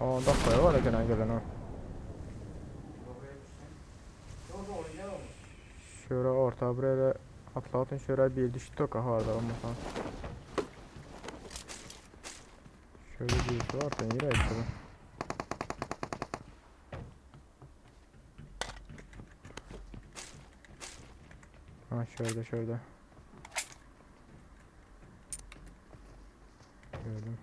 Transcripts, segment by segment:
Aa dakikaya var gene gelen o. Şöyle orta buraya atlatın şöyle bir düştü kaharda olmasan. Şöyle bir şey var da yine işte bu. Ha şöyle. Gördüm.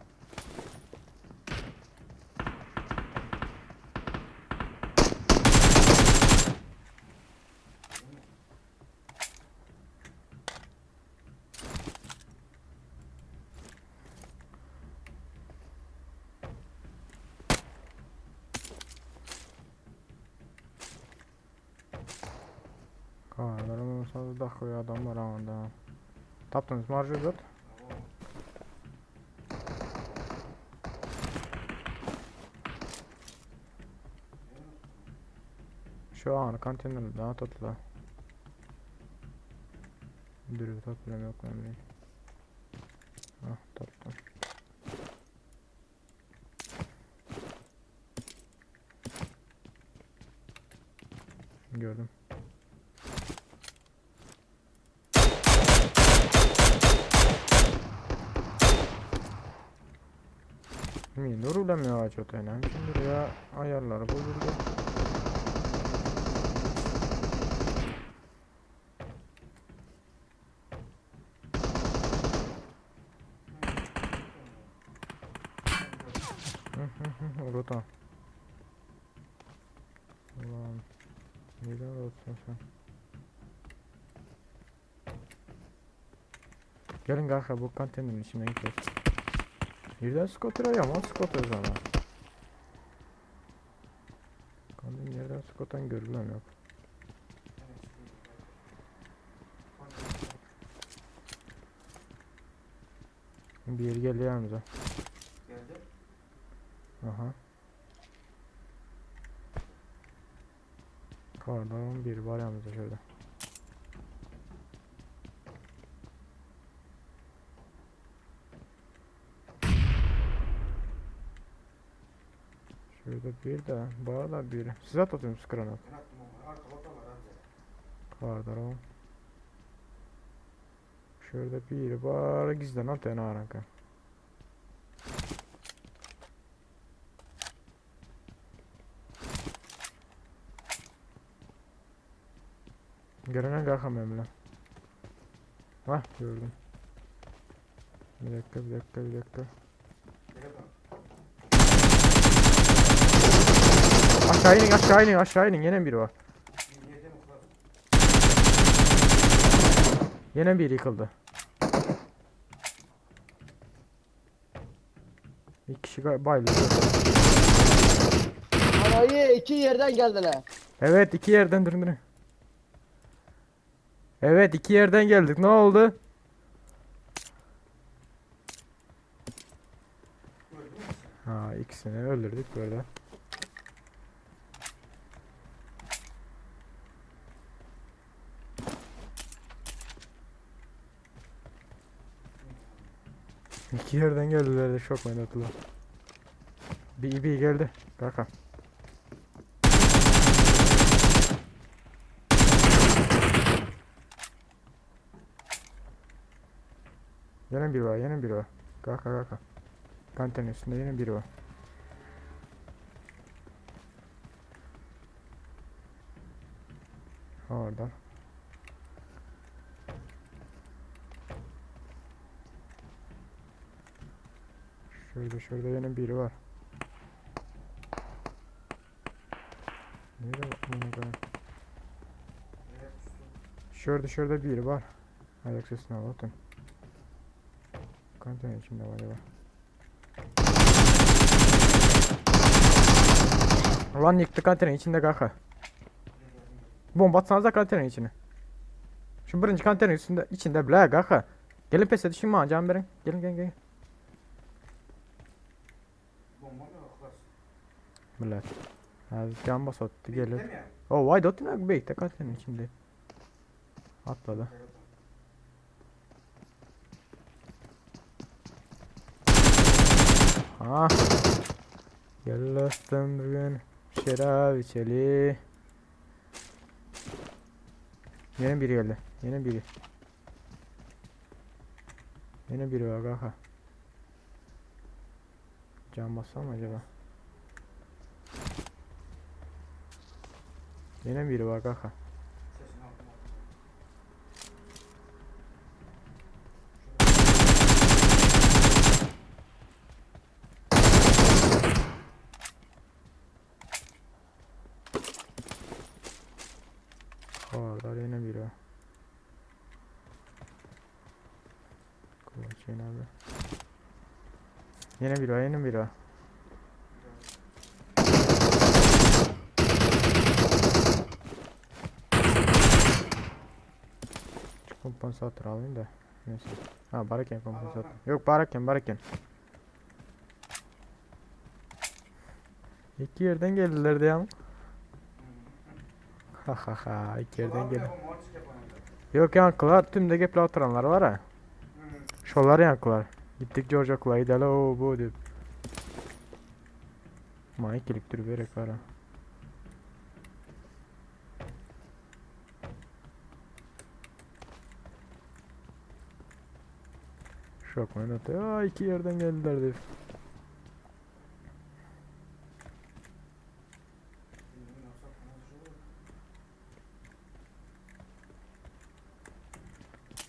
Kaharlarım olsa da koyu adam var anda. Taptınız mı harcı. Şu an konteyner daha topla. Dürü toplam yok memnun. Ah toplam. Gördüm. Minor ulamıyor ağaç otayla. Şimdi ya ayarları bozuldu. Rota. Ulan. Neler olsun sen. Gelin kanka bu konteynerin içine gidiyoruz. Birden scooter'a yaman scooter zaman. Konteyner yerden scooter'dan görülmem yok. Bir yer geliyor yanımıza. Geldi. Aha. Kardan bir var yanımızda şöyle. Şurada bir de bağla bir. Siz atıyorsunuz kranat. Ben attım onu. Arka bota var amca. Kardan o. Şurada bir var gizlen at yani aranka. Gelene kalkam emle. Hah gördüm. Bir dakika. Nereye bak? Aşağı inin yine biri var. Bir yerde mi var? Yine biri yıkıldı. İki kişi bayıldı. Parayı iki yerden geldiler. Evet iki yerden durun. Evet iki yerden geldik. Ne oldu? Gördün mü Ha ikisini öldürdük böyle. İki yerden geldiler de çok oynadılar. Bir geldi. Kaka. Yine biri var. Kaka. Kantin üstünde yine biri var. Orada. Şurada yine biri var. Nerede bunu ben? Nereye pustum? Şurada biri var. Ayak sesine bakın. Kantin içinde var ya. Ulan yıktı kantinin içinde kaka. Bomba atsanıza kantinin içine. Şu birinci kantinin içinde bile kaka. Gelin pes düşünme can verin. Gelin. Bomba mı yok? Millet. Abi can bas attı gelir. Değil mi? O vay dotun bekle kantinin içinde. Atladı. Ha. Gel dostum bugün şarap içeli. Yine biri geldi. Yine biri. Yine biri var kanka. Can bassam mı acaba? Yine biri var kanka. Sesini aldım. Orada yine biri var. Kulaç yine abi. Yine biri var, yine biri var. Kompansatör alayım da. Neyse. Ha baraken kompansatör. Yok baraken. İki yerden geldiler ya. Ha ha ha iki yerden geldi. Yok yankılar tüm de geple oturanlar var ha. Şolar yankılar. Gittik George okula gidelim o bu deyip. Maikilik tür verek var ha. Şok oynadı. Aa iki yerden geldiler deyip.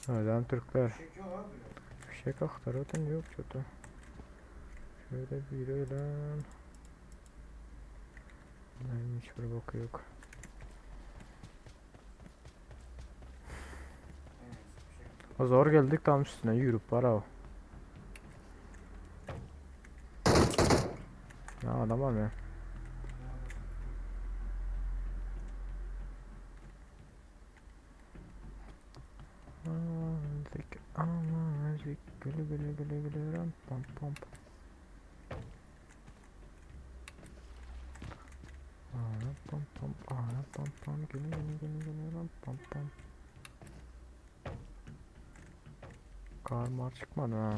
Öyle Türkler. Fişek aktarıyordun yok kötü. Şöyle bir öyle. Hiçbir boku yok. O zor geldik tam üstüne yürüp var o. Ya adam var mı? Amazik gülü gülü gülü gülü ram pam pam. Ara pam pam ara pam pam gülü gülü gülü gülü ram pam pam. Karmar çıkmadı ha.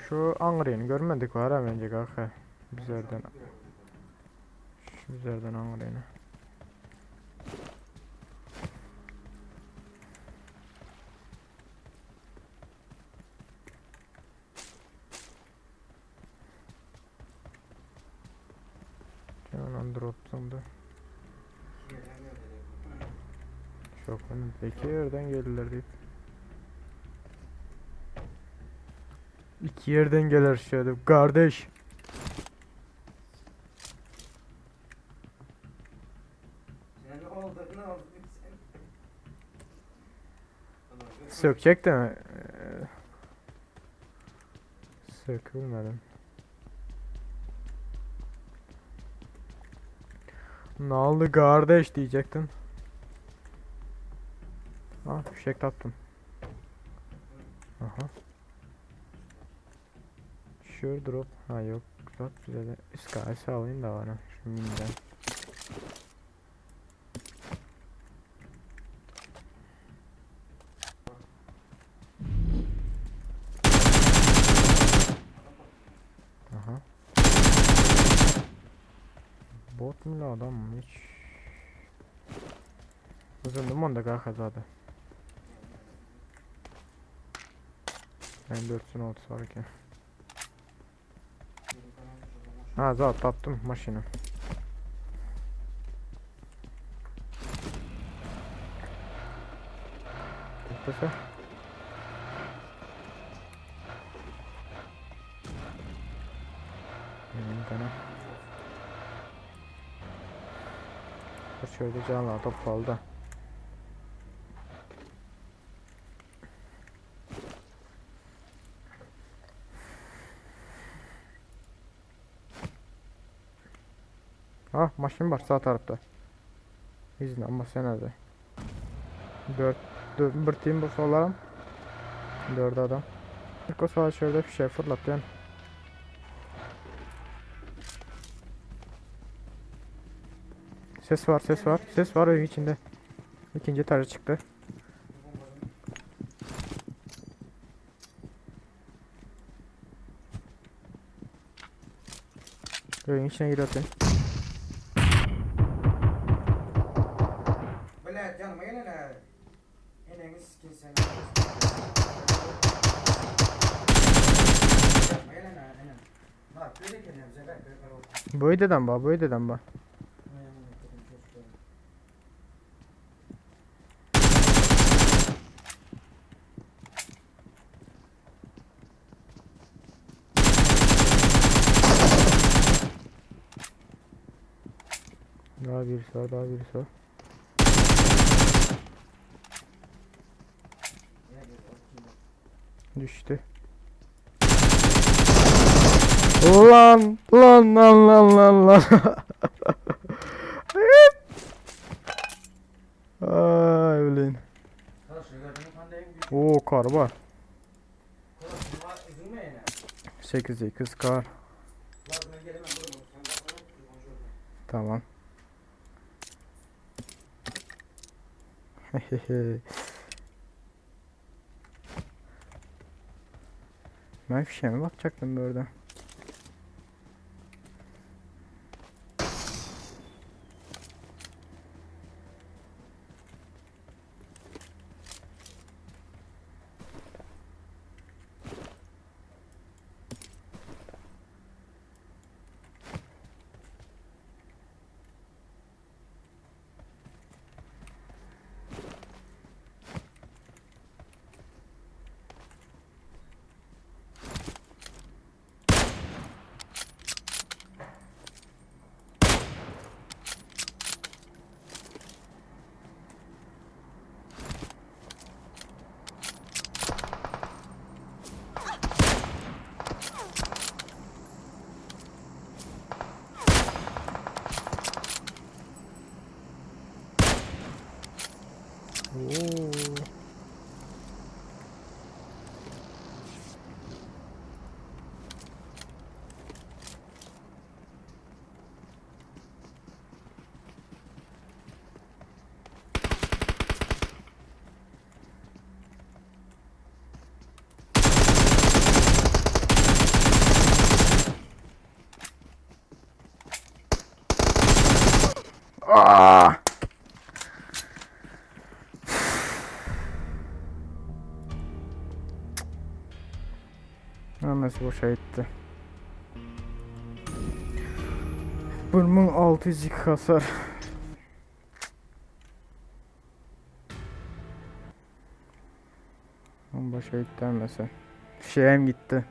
Şu Angri'ni görmedik var ha bence kanka. Bizlerden. Şu bizlerden Angri'ni. Canan drop'tan da. Şok onun peki yerden geldiler deyip. İki yerden gelir şöyle kardeş. Ne oldu? Ne oldu? Sökecek de mi? Sökülmedim. Ne oldu kardeş diyecektin. Ah fişek tattım. Aha. Sure drop. Ha yok. Çok güzel. İskayesi alayım da var ha. Şu miniden. Aha. Bot mu la adam mı hiç? Uzundum onda kanka zaten. Ben 4'sün oldu sonraki. Ha zaten tattım maşını. Tutasa. Benim kana. Şöyle canlı top kaldı. Ah maşın var sağ tarafta. İzin ama sen hadi. 4 bir team bu solarım. 4 adam. İlk o sağa şöyle bir şey fırlatıyorsun. Ses var. Ses var evin içinde. İkinci tarı çıktı. Köyün içine gir atayım. Böyle canıma gel hele. Enemi sikin seni. Canıma gel hele enem. Bak böyle kendine bize bak böyle oldu. Bu ödeden bak, bu ödeden bak. Daha birisi var, daha birisi var. Düştü. Lan lan lan lan lan lan. Ay ulan. Kara şunu gördün mü pandayım büyük. Oo kar var. Kara şunu var üzülme yine. 8'e kız kar. Lazım gelemem durumu. Sen bakma. Bonjour. Tamam. Ben fişeğe bakacaktım böyle. Oo. Aa! Nasıl boşa gitti. Bunun 600 hasar. Boşa gitti mesela. Şeyim gitti.